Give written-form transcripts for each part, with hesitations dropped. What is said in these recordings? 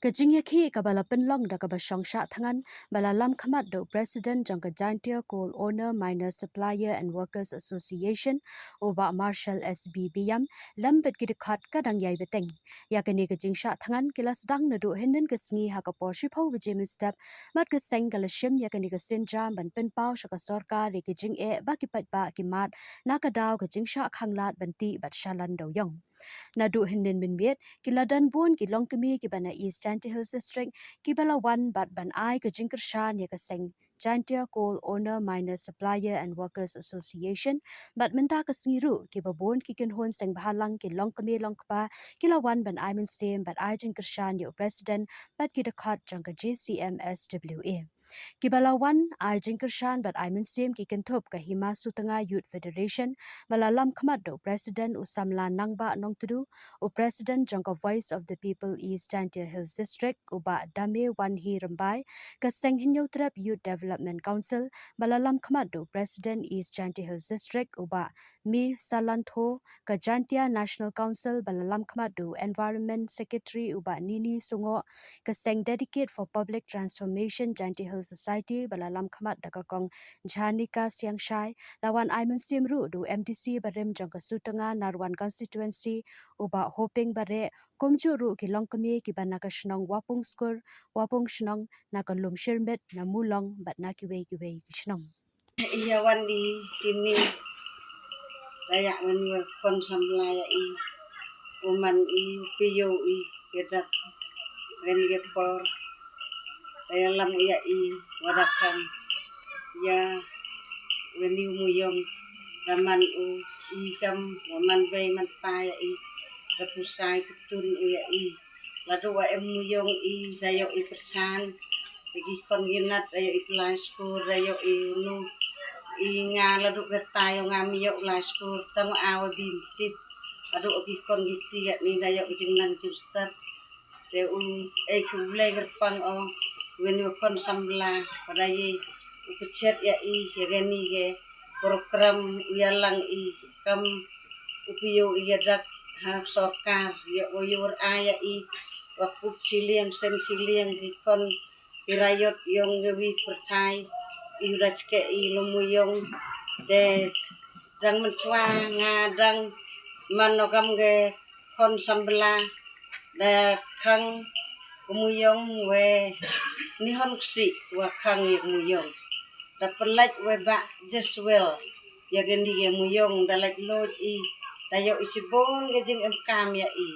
Kajing yaki kabala penlong da kabashong sha thangan bala lam khamat do President jang Kajaintia Coal Owner Miners Supplier and Workers Association oba Marshall SBB yam lambet ki dekhat kadang yai beteng yakani kajing sha thangan kilas dang nadu hinden kesngi ha kapor shipho bijim step mat ke seng kalashim yakani ke senja ban pen pau shaka sarkar ri kajing e ba ki pat ba ki mat nakadaw kajing sha khanglat banti bat shalan do yong Nadu hinden min miet kiladan bun ki longkemi ki bana East Chanty Hills District ki bala wan bat ban ai ka jingkar shan ya ka seng Chantia Coal Owner Miners Supplier and Workers Association bat minta ka singiru ki babon ki kin hon seng bahalang ki longkemi longkpa ki la wan ban ai min sem bat ai jingkar shan yo president bat ki dekat jangka JCMSWA Kibalawan ai jingkershan bat ai minsim ki kentop ka Himasu Tengah Youth Federation malalam khamado President Usamla Nangba Nongtudu o President Jangka Voice of the People East Chantia Hills District uba Dame Wanhi Rambai ka Senghinyo Trap Youth Development Council malalam khamado President East Chantia Hills District uba Mi Salantho ka Jantia National Council balalam khamado Environment Secretary uba Nini Sungo ka Seng Dedicate for Public Transformation Jantia Hills Society balalam khamat dakakong Jhanika Siangshai lawan Aiman Simru du MTC barem jangka Sutanga Narwan constituency uba hoping bare komju ru ki longkami ki banaka shnong wapung skur wapung shnong nakalum shirmet namulong bat nakiwe kiwe shnong Iya wandi kini layak wani kon samlaya I uman I piyo I kedak gani gepor dalam iya I wadakan ya wani umuyong raman u ikam waman bay man paya I repusai kutun uya I ladu wa emuyong I dayo I persan bagi kon ginat dayo I plaskur dayo I unu inga ladu gertayo ngamiyo plaskur tamo awa bintip adu ogi kon giti ya ni dayo jingnan jimstar te kulai gerpang o wenu kon sambla padayi ukecet ya I ya gani ge program uyalang I kam upiyo iyadak hak sokar ya oyur aya I wakuk ciliang sem ciliang di kon irayot yong gewi pertai iurachke I lumuyong de dang mencwa ngadang manokam ge kon sambla da kang kumuyong we nihon ksi wa kang ye kumuyong da pelaj we ba jeswel ya gendi ye muyong da laj loj I dayo isibon ge jing kam ya I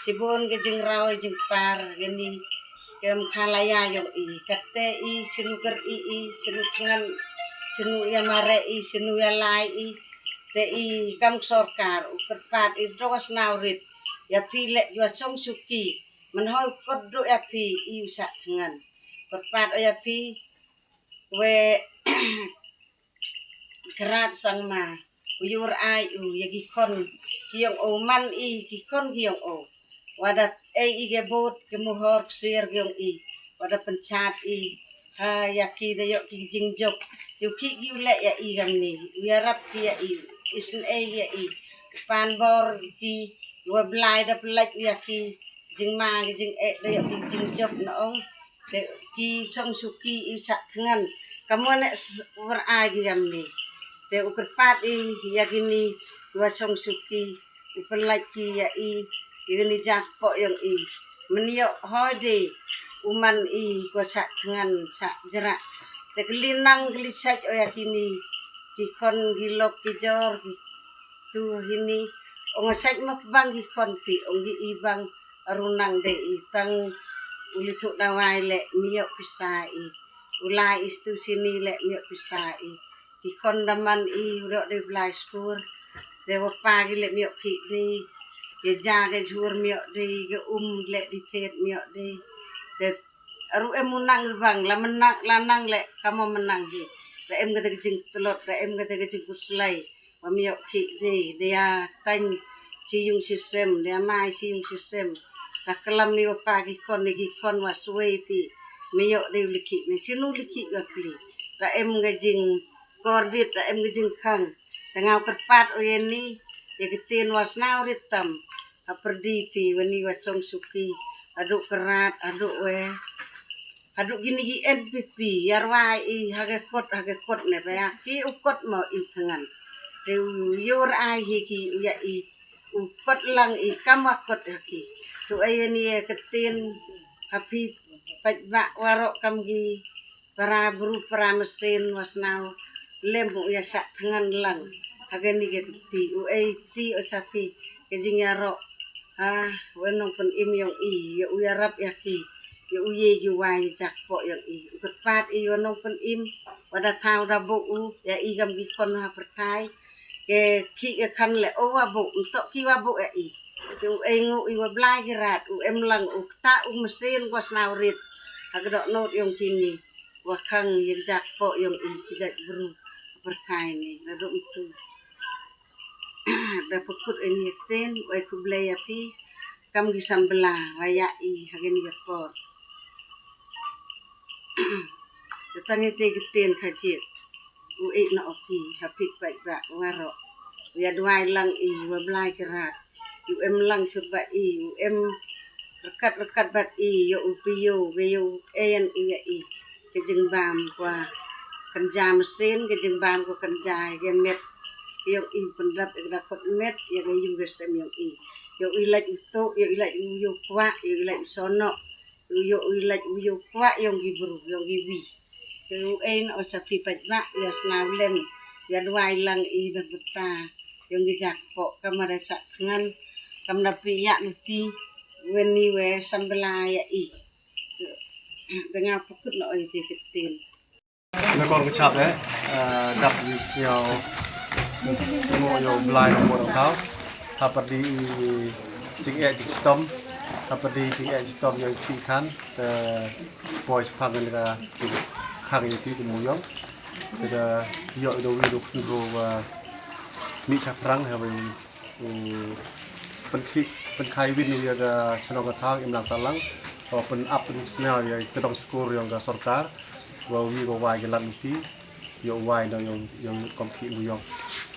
sibon ge jing raw jing par geni kem khalaya yo I kate I sinuker I sinu tangan sinu ya mare I sinu ya lai I te I kam sorkar ukerpat I drogas naurit ya pile ya som suki manhol kodro ya pi I usa tangan kerpat ya pi we kerat sang ma uyur ai u yagi kon kiong o man I kikon kiong o wadat I gebot kemuhor ksir kiong I wadat pencat I ha yaki dayo ki jingjok yuki giule ya I gamni uyarap ki ya I isn ya I panbor ki dua belai da pelaj yaki jingma jing dayo ki jingjok naong te ki song suki I sak tengan kamu nek berai ki gamni te ukerpat I yakini dua song suki upelaj ki ya I ini jakpo yang I meniok hode uman I ko sak tengan sak jerak te kelinang kelisaj o yakini kikon gilok kijor tu hini ongasaj mak bang kikon pi ongi ibang arunang de itang ulituk dawai le miok pisai ulai istu sini le miok pisai kikon daman I urok de blaskur de pagi le miok ki de ke jaga jur miok de ke le di tet miok de aru emunang bang la menang lanang le kamu menang di la em kata jing telot la em kata jing kuslai wa miok ki de dia tang ciung sistem dia mai ciung sistem la kelam ni pagi kon ni kon waswe pi miok de liki ni sinu liki ga pli la em gajing kordit la em gajing khang tengau kerpat oyeni ya ketin wasnau ritam perdi pi wani wasong suki aduk kerat aduk aduk gini gi NPP yarwai hage kot ne bayaki ukot mo intengan te yor ai hiki ya ukot lang kamakot haki tu ayeni ketin hapi pajba warok kamgi para buru para mesin wasnau lembu ya sak tengan lang hagani ge ti ti osapi kejing yarok wenong pen im yong ya uyarap yaki ya uye ju wai jakpo yang ukot pat wenong pen im wada tau rabu ya gam gi kon ha pertai ke ki kan le o wabu untuk ki wabu tu ngu wa blai gerat em lang ta mesin was naurit agak not yang kini wakang yang jakpo yang jak bru pertai ni raduk itu da pekut ini ten wai ku blai api kam gi sambela wayai hageni gapor datang te geten kajik na oki hapik baik ba waro ya duai lang wa blai gerat em lang serba em rekat bat yo upiyo yo en ke jengbam kwa kerja mesin ke jengbam ko kerja ke met yo pendap kot met ya ke juga sem yo ilaj itu yo ilaj yo kwa yo ilaj sono yo ilaj yo kwa yo gibru yo giwi ke en o sapi pajba ya snawlem ya duai lang dan beta yang gijakpo kamara sak ngan kam napi ya nuti weni we sambelaya dengan pukut no ite ketil nó còn cái chạp đấy đập nhiều mua nhiều blai mua đồng tháo apa di jing jing stom apa di jing stom yang fi kan boy sepang dengan jing khang itu di muyong kita yo do wi do kuro mi cha prang ha wi pen khai win wi ga chano ga thang im lang salang pen up pen smell ya kedong skor yang ga sarkar wa wi go wai ga lanti yo wai do yang komki muyong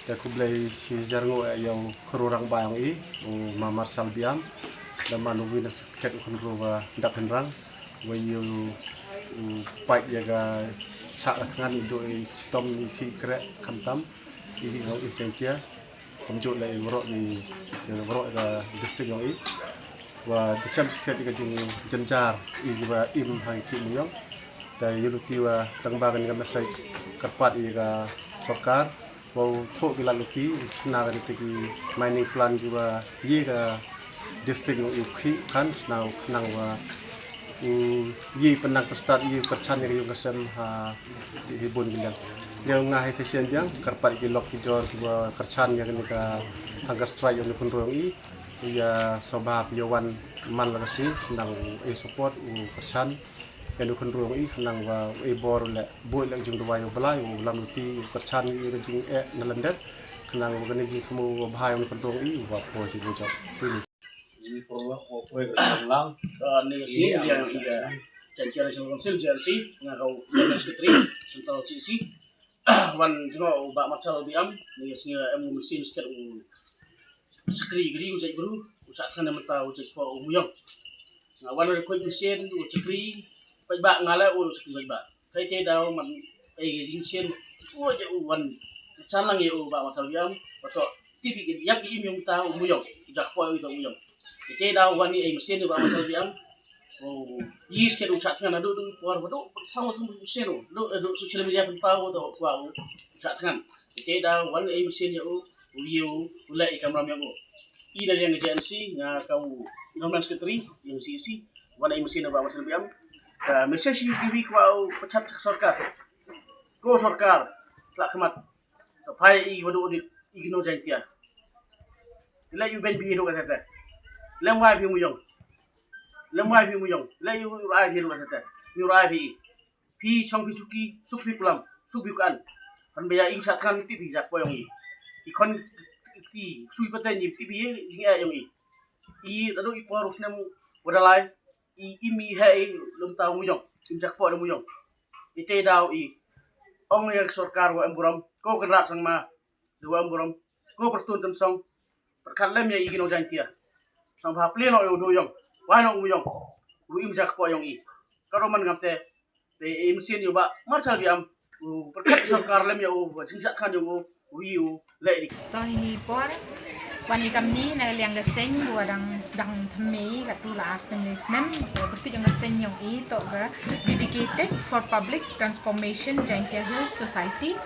ya ku blai si jarngo yang kerurang bayang mamar salbiam dan manu win ket kun ro dak henrang wa yo pai ya ga cha ngan do stom ki kre khamtam ini no isjentia komjo lai wro di wro ga district yang wa dicam sikat ga jing jenjar wa im hang ki muyong da yuluti wa tangbagan ga masai karpat ga sarkar wow thok gila luti na ga tiki mining plan juga ye ga district yang ukhi kan now nang wa ye penang perstat ye perchan yang kasem ha di hibun gilang yang ngai session yang karpat ki lok ki jos wa kerchan yang ni ka anggar strike yang pun rong ya sobab yawan man la si nang support kerchan yang dukun ruang nang wa bor le boy le jung dua yo belai lam luti kerchan ye jing nalandet nang wa gani jing temu bahai on ruang wa po si job ini perlu operasi kerlang ni sini dia yang sudah janjian nasional konsil JLC ngakau sekretari sental CC wan juga bak macal biam ni sini emu mesin sekitar sekri geri usai baru usat kan mata usai po umuyong nah wan rekod mesin sekri pajba ngala sekri pajba kai te daw man mesin je wan canang ye bak macal biam atau tibi yap im yung ta umuyong jakpo itu umuyong ite daw wan ni mesin bak macal biam yis ke usat kan adu war bodo sama mesin do social media pun pau to wa usat kan ite daw wan mesin ya view ulai kamera yang dari yang agensi nga kau nomor sekretari yang CC wan mesin bak macal biam message TV kau pecat sarkar ko sarkar lak kemat pai wadu igno jantia la yu ben bi do kata lem wa bi muyong la yu rai bi do kata yu rai bi chong bi chuki sukbi kulam sukbi kan kan beya ing satkan ti bi jak poyong ikon ti sui paten ti bi jinga yang ado iporus nem wadalai imi hai lum tau muyong jak po da muyong ite daw ong yang sarkar wa emburam ko kenrat sang ma dua emburam ko perstun tensong perkalem ya igino jantia sang bha pleno yo do yong wai nong muyong u imjak po yung i karoman ngamte te imsin yu ba marshal biam u perkat sarkar lem ya u jingsat kan yung u le di to hini por wani kamni na liang gaseng wadang sedang thami katula arsenisnem berarti yang gaseng yang i to ga dedicated for public transformation Jaintia Hills Society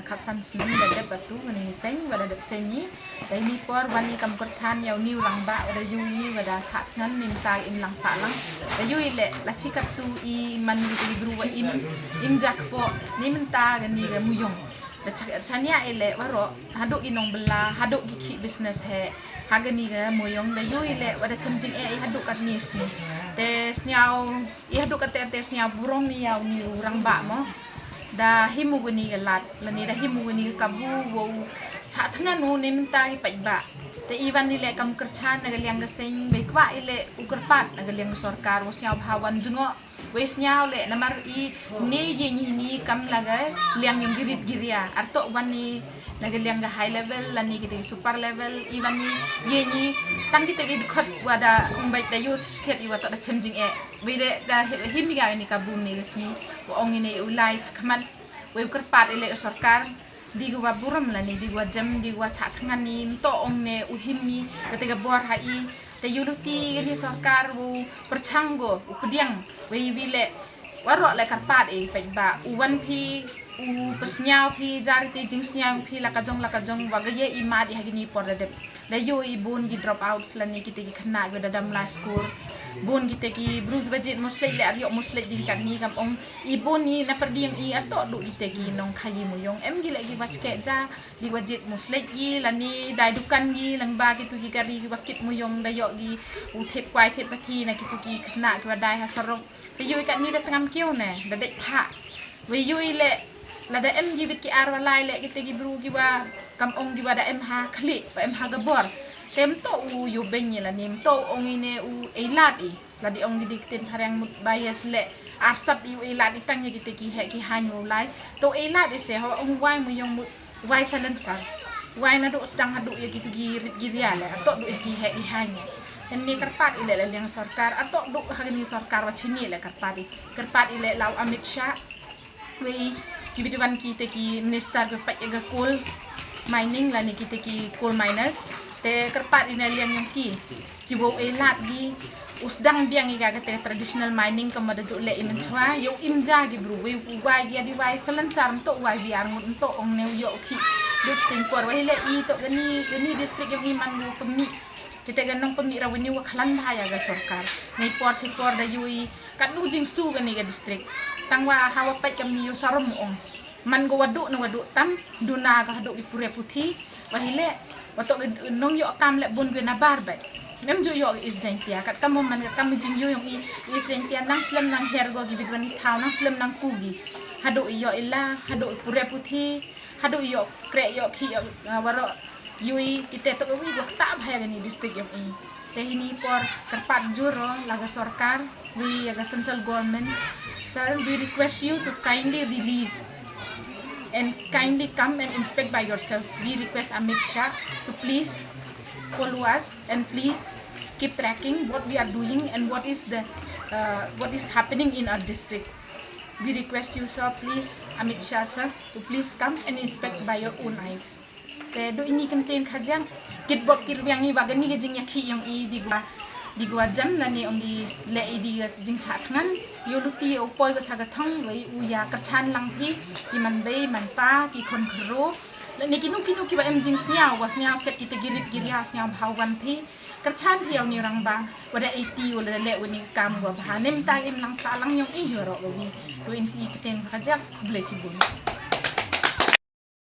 nakhasan snem dadap katu ngani seng wada dap senyi dai ni por wani kam kerchan yau niu rangba wada yui wada chat ngan nim tai im lang fa lang da yui le la chikat tu I mani ti bru wa im jak po nim ta gani ga muyong da chania ele waro haduk inong bela haduk giki business he hagani ga muyong da yui le wada chamjing haduk kat nis ni te snyau I haduk kat te snyau burong ni yau niu rangba mo da himugani galat lani da himugani kabu wo cha thangan no nemta I paiba te iwan ni le kam kerchan nagaliang gaseng bekwa ile ukerpat nagaliang sarkar wasnya bhawan jungo wesnya le namar I ni ye ni kam laga liang yang girit giria arto wani nagaliang ga high level lani kita super level iwan ni ye ni tang kita gi khot wada umbai da yo sket I wata da chemjing wede da himiga ni kabum ni gasni ong ini ulai sakman we kerpat ile sarkar di gua buram lani di gua jam di gua chat ngani to ong ne uhimi ketika bor hai te yuluti gani sarkar bu perchanggo updiang we wile warok le kerpat paiba uwan pi u pesnyau pi jari ti jing snyang pi lakajong wagaye ima di hagini por da yo ibun gi drop out lani kita gi khna we dadam la school bon kita ki bru ki budget muslik le ariok muslik di kan ni kam ong ibon ni na perdi yang I ato du ite ki nong khayi muyong em gi le gi bachke ja di budget muslik gi lani dai dukan gi langba ki tu gi kari gi bakit muyong dayok gi uthet kwai thet pati na ki tu ki khna ki wadai hasarok te yoi kat ni da tengam kiu ne da dek tha we yoi le la da em gi bit ki ar walai le kita gi bru gi wa kam ong gi wa da em ha khli pa em ha gabor tem to u yu benye la nim to ong ine u elat la di ong di tin harang mut bias le asap yu elat di tang ye ki he ki hanyu lai to elat se ho ong wai mu yong mut wai salensa wai na do sedang hadu ye gitu giria le to do ki he ki hanyu dan ni kerpat ile le yang sarkar atau do hagini sarkar wa chini le kerpat ile lau Amit Shah we ki biduan kita ki minister ke pat ga coal mining la ni kita ki coal miners te kerpat ina liang yang ki bo elat gi usdang biang iga kate traditional mining kamada jo le imen chwa yo imja gi bru we wai gi adi wai salan saram to wai biar ngut to ong ne yo ki do ting por wai le I to gani district yang iman mu pemi kita ganong pemi rawani wa khalan bahaya ga sarkar nei por da yui kat nu jing su gani ga district tangwa hawa pai kami yo saram ong man go wadu na wadu tam duna ga hadu ipure puthi wahile wato nong yo kam le bun na barbat mem jo yo is Jaintia kat kamu man kam jing yo yung is Jaintia nang slam nang hergo gi bidwani thau nang slam nang kugi hadu yo illa hadu ipure puthi hadu yo kre yo khi yo waro yui kita to wi go ta bhaya gani district yung te hini por kerpat juro laga sarkar we aga central government sir we request you to kindly release and kindly come and inspect by yourself. We request Amit Shah to please follow us and please keep tracking what we are doing and what is happening in our district. We request you, sir, please, Amit Shah, sir, to please come and inspect by your own eyes. Te do ini contain kajang kitbok kirwiang ni wagan ni jing yakhi yung I di gua jam la ni ong di le di jing chat ngan yo luti o poi go saga thang wei u ya kerchan lang phi ki man bei man pa ki khon khro la ni kinu ki ba em jing snya was nya sket kita girit giria snya bhawan phi kerchan phi ni rang ba wada 80 wala le wani kam go ba nem ta im lang sa lang yung I hero go wi to inti kiten khajak khuble sibun